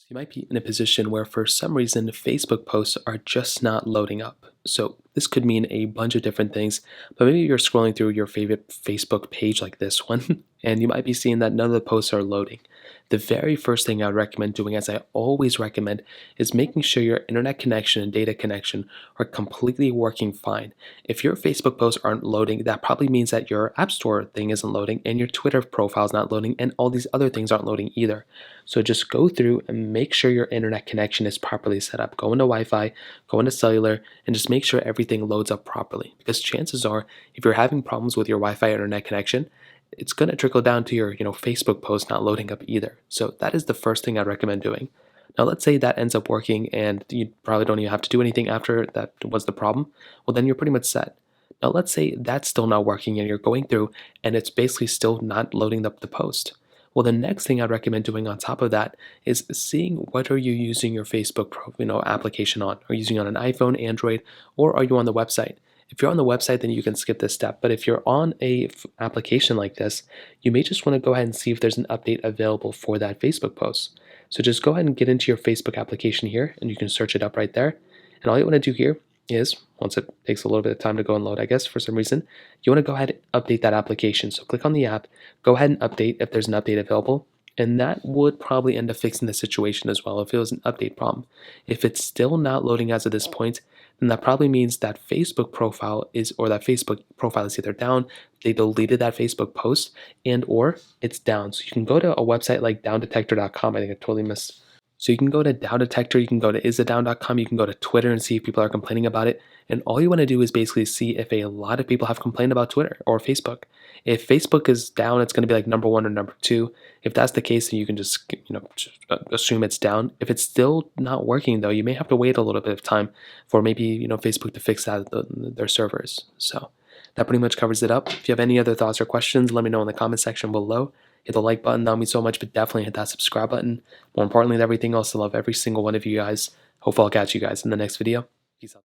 So you might be in a position where for some reason Facebook posts are just not loading up. So this could mean a bunch of different things, but maybe you're scrolling through your favorite Facebook page like this one, and you might be seeing that none of the posts are loading. The very first thing I would recommend doing, as I always recommend, is making sure your internet connection and data connection are completely working fine. If your Facebook posts aren't loading, that probably means that your App Store thing isn't loading and your Twitter profile is not loading and all these other things aren't loading either. So just go through and make sure your internet connection is properly set up. Go into Wi-Fi, go into cellular, and just make sure everything loads up properly. Because chances are, if you're having problems with your Wi-Fi internet connection, it's going to trickle down to your Facebook post not loading up either. So that is the first thing I'd recommend doing. Now let's say that ends up working and you probably don't even have to do anything after that was the problem. Well, then you're pretty much set. Now let's say that's still not working and you're going through and it's basically still not loading up the post. Well, the next thing I'd recommend doing on top of that is seeing what are you using your Facebook application on. Are you using it on an iPhone, Android, or are you on the website? If you're on the website, then you can skip this step. But if you're on a application like this, you may just want to go ahead and see if there's an update available for that Facebook post. So just go ahead and get into your Facebook application here, and you can search it up right there. And all you want to do here is, once it takes a little bit of time to go and load, I guess, for some reason, you want to go ahead and update that application. So click on the app, go ahead and update if there's an update available, and that would probably end up fixing the situation as well if it was an update problem. If it's still not loading as of this point, then that probably means that Facebook profile is either down, they deleted that Facebook post, and or it's down. So you can go to a website like downdetector.com. I think I totally missed. So you can go to Down Detector, you can go to isitdown.com, you can go to Twitter and see if people are complaining about it. And all you want to do is basically see if a lot of people have complained about Twitter or Facebook. If Facebook is down, it's going to be like number one or number two. If that's the case, then you can just assume it's down. If it's still not working though, you may have to wait a little bit of time for maybe Facebook to fix that their servers. So that pretty much covers it up. If you have any other thoughts or questions, let me know in the comment section below. Hit the like button, that would mean so much, but definitely hit that subscribe button. More importantly than everything else, I love every single one of you guys. Hopefully I'll catch you guys in the next video. Peace out.